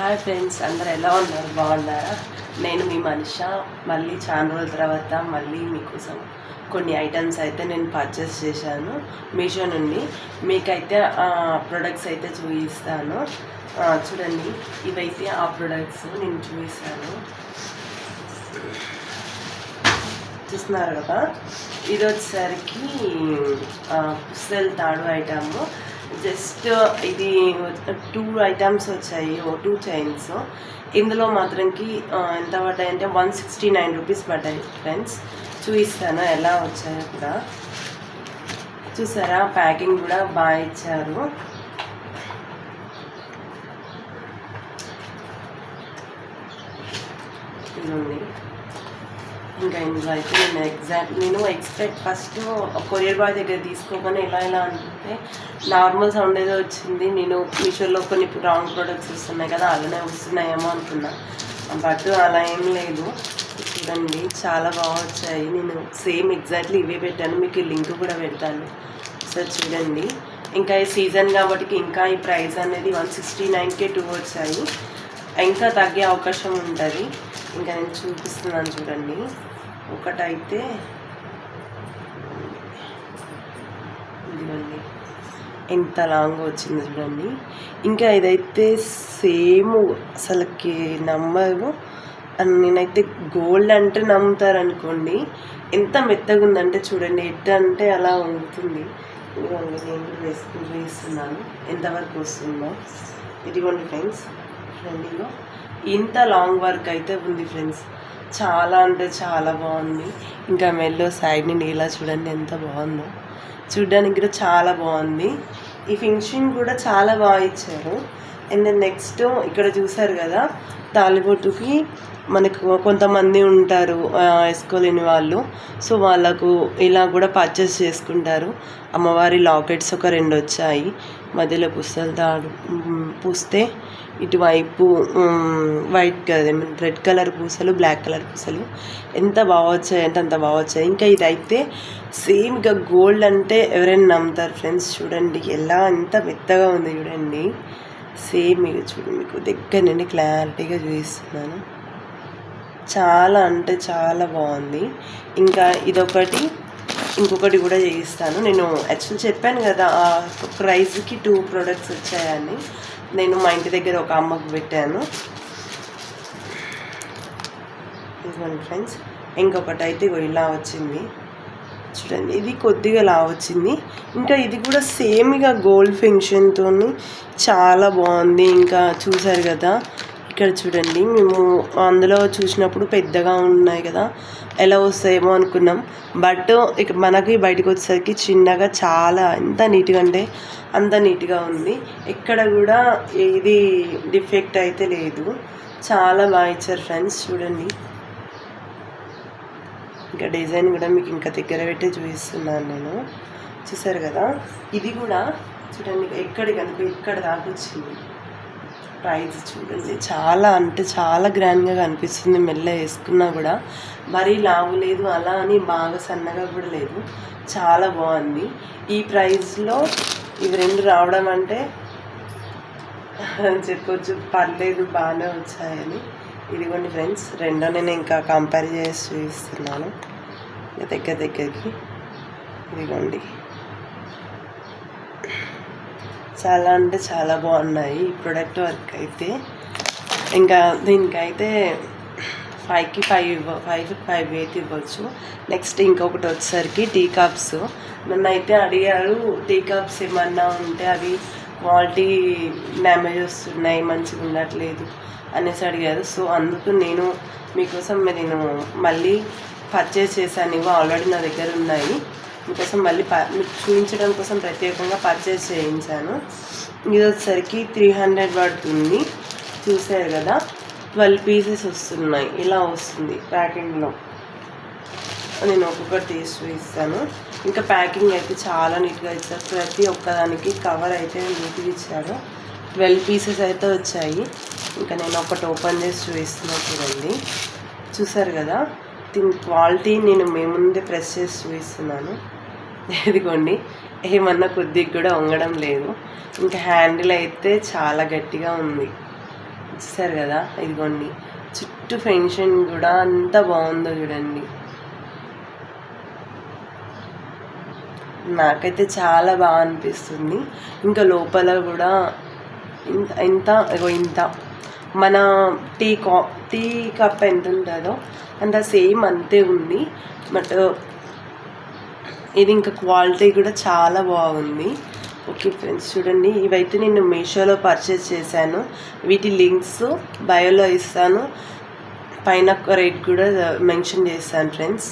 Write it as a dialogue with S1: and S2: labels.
S1: Hi friends, అందరు ఎలా ఉన్నారు? బాగున్నారా? నేను మీ మనిష. మళ్ళీ చాలా రోజుల తర్వాత మళ్ళీ మీకోసం కొన్ని ఐటమ్స్ అయితే నేను పర్చేస్ చేశాను మీషో నుండి. మీకైతే ఆ ప్రొడక్ట్స్ అయితే చూపిస్తాను. చూడండి, ఇవైతే ఆ ప్రొడక్ట్స్ నేను చూపిస్తాను. చూస్తున్నారు కదా, ఇది వచ్చేసరికి పుస్తల తాడు ఐటమ్. జస్ట్ ఇది 2 ఐటమ్స్ వచ్చాయి, 2 చైన్స్. ఇందులో మాత్రంకి ఎంత పడ్డాయి అంటే 169 రూపీస్ పడ్డాయి ఫ్రెండ్స్. చూపిస్తాను ఎలా వచ్చాయో కూడా. చూసారా, ప్యాకింగ్ కూడా బాగా ఇచ్చారు. ఇదిగోండి. ఇంకా ఇందులో అయితే నేను ఎక్స్పెక్ట్ ఫస్ట్ కొరియర్ బాయ్ దగ్గర తీసుకోగానే ఇలా అనుకుంటే నార్మల్ సౌండ్ ఏదో వచ్చింది. నేను మీషోలో కొన్ని రాంగ్ ప్రొడక్ట్స్ వస్తున్నాయి కదా, అలానే వస్తున్నాయేమో అనుకున్నా. బట్ అలా ఏం లేదు. చూడండి, చాలా బాగా వచ్చాయి. నేను సేమ్ ఎగ్జాక్ట్లీ ఇవే పెట్టాను, మీకు లింక్ కూడా పెడతాను. సార్ చూడండి, ఇంకా ఈ సీజన్ కాబట్టి ఇంకా ఈ ప్రైస్ అనేది 169కే 2 వచ్చాయి. ఇంకా తగ్గే అవకాశం ఉంటుంది. ఇంకా నేను చూపిస్తున్నాను చూడండి. ఒకటైతే ఇదిగోండి, ఎంత లాంగ్ వచ్చింది చూడండి. ఇంకా ఇదైతే సేమ్ అసలుకి నమ్మరు. నేనైతే గోల్డ్ అంటే నమ్ముతారనుకోండి, ఎంత మెత్తగా ఉందంటే చూడండి, ఎట్ట అంటే అలా ఉంటుంది. ఇదిగోండి, నేను వేస్తున్నాను ఎంతవరకు వస్తుందో. ఇదిగోండి ఫ్రెండ్స్, ఫ్రెండ్లో ఇంత లాంగ్ వర్క్ అయితే ఉంది ఫ్రెండ్స్. చాలా అంటే చాలా బాగుంది. ఇంకా మెల్లో సైడ్ నుండి ఇలా చూడండి ఎంత బాగుందో. చూడడానికి కూడా చాలా బాగుంది. ఈ ఫినిషింగ్ కూడా చాలా బాగా ఇచ్చారు. అండ్ దెన్ నెక్స్ట్ ఇక్కడ చూసారు కదా, తాలిబొట్టుకి మనకు కొంతమంది ఉంటారు వేసుకోలేని వాళ్ళు. సో వాళ్ళకు ఇలా కూడా పర్చేస్ చేసుకుంటారు. అమ్మవారి లాకెట్స్ ఒక 2 వచ్చాయి. మధ్యలో పుస్తల తాడు పూస్తే ఇటువైపు వైట్ కదా, రెడ్ కలర్ పూసలు, బ్లాక్ కలర్ పూసలు ఎంత బాగా వచ్చాయి అంటే అంత బాగా వచ్చాయి. ఇంకా ఇదైతే సేమ్ ఇక గోల్డ్ అంటే ఎవరైనా నమ్ముతారు ఫ్రెండ్స్. చూడండి ఎలా ఎంత మెత్తగా ఉంది చూడండి. సేమ్ ఇక చూడండి, మీకు దగ్గర నుండి క్లారిటీగా చూపిస్తున్నాను. చాలా అంటే చాలా బాగుంది. ఇంకా ఇదొకటి, ఇంకొకటి కూడా చేయిస్తాను. నేను యాక్చువల్ చెప్పాను కదా ఆ ప్రైస్కి 2 ప్రొడక్ట్స్ వచ్చాయని. నేను మా ఇంటి దగ్గర ఒక అమ్మకు పెట్టాను. ఇదిగోండి ఫ్రెండ్స్, ఇంకొకటి అయితే ఇలా వచ్చింది చూడండి. ఇది కొద్దిగా లా వచ్చింది. ఇంకా ఇది కూడా సేమ్ ఇక గోల్డ్ ఫినిషన్తో చాలా బాగుంది. ఇంకా చూసారు కదా, ఇక్కడ చూడండి, మేము అందులో చూసినప్పుడు పెద్దగా ఉన్నాయి కదా, ఎలా వస్తాయేమో అనుకున్నాం. బట్ ఇక మనకి బయటకు వచ్చేసరికి చిన్నగా చాలా ఎంత నీట్గా అంటే అంత నీట్గా ఉంది. ఎక్కడ కూడా ఇది డిఫెక్ట్ అయితే లేదు. చాలా బాగా ఇచ్చారు ఫ్రెండ్స్. చూడండి, ఇంకా డిజైన్ కూడా మీకు ఇంకా దగ్గర పెట్టి చూపిస్తున్నాను నేను. చూసారు కదా, ఇది కూడా చూడండి ఎక్కడికి అనుకో ఇక్కడ దాకా వచ్చింది. ప్రైస్ చూడండి, చాలా అంటే చాలా గ్రాండ్గా కనిపిస్తుంది. మెల్ల వేసుకున్నా కూడా మరీ లావు లేదు, అలా అని బాగా సన్నగా కూడా లేదు. చాలా బాగుంది. ఈ ప్రైస్లో ఇవి 2 రావడం అంటే చెప్పొచ్చు పర్లేదు, బాగానే వచ్చాయని. ఇదిగోండి ఫ్రెండ్స్, రెండో నేను ఇంకా కంపేర్ చేసి చూపిస్తున్నాను దగ్గరికి. ఇదిగోండి, చాలా అంటే చాలా బాగున్నాయి ఈ ప్రోడక్ట్ వర్క్ అయితే. ఇంకా దీనికైతే 5కి 5 అయితే ఇవ్వచ్చు. నెక్స్ట్ ఇంకొకటి వచ్చేసరికి టీ కప్స్. నన్ను అయితే అడిగారు టీ కప్స్ ఏమన్నా ఉంటే అవి క్వాలిటీ డ్యామేజ్ వస్తున్నాయి, మంచిగా ఉండట్లేదు అనేసి అడిగారు. సో అందుకు నేను మీకోసం నేను మళ్ళీ పర్చేస్ చేశాను. ఇవి ఆల్రెడీ నా దగ్గర ఉన్నాయి. మీకోసం మళ్ళీ మీకు చూపించడం కోసం ప్రత్యేకంగా పర్చేస్ చేయించాను. ఇది వచ్చేసరికి 300 పడుతుంది. చూసారు కదా, 12 పీసెస్ వస్తున్నాయి. ఇలా వస్తుంది ప్యాకింగ్లో. నేను ఒక్కొక్కటి తీసి చూపిస్తాను. ఇంకా ప్యాకింగ్ అయితే చాలా నీట్గా ఇచ్చారు. ప్రతి ఒక్కదానికి కవర్ అయితే నీట్గా ఇచ్చారు. 12 పీసెస్ అయితే వచ్చాయి. ఇంకా నేను ఒకటి ఓపెన్ చేసి చూపిస్తున్నాను చూడండి. చూసారు కదా, దీని క్వాలిటీ నేను మీ ముందే ప్రెస్ చేసి చూపిస్తున్నాను. ఇదిగోండి, ఏమన్నా కొద్దిగా కూడా వంగడం లేదు. ఇంకా హ్యాండిల్ అయితే చాలా గట్టిగా ఉంది. చూసారు కదా, ఇదిగోండి చుట్టూ ఫెన్షన్ కూడా అంత బాగుందో చూడండి. నాకైతే చాలా బాగా అనిపిస్తుంది. ఇంకా లోపల కూడా ఇంత ఇంత మన టీ కప్ ఎంత ఉంటుందో అంత సేమ్ అంతే ఉంది. బట్ ఇది ఇంకా క్వాలిటీ కూడా చాలా బాగుంది. ఓకే ఫ్రెండ్స్, చూడండి ఇవైతే నేను మీషోలో పర్చేస్ చేశాను. వీటి లింక్స్ బయోలో ఇస్తాను, పైన రేట్ కూడా మెన్షన్ చేస్తాను ఫ్రెండ్స్.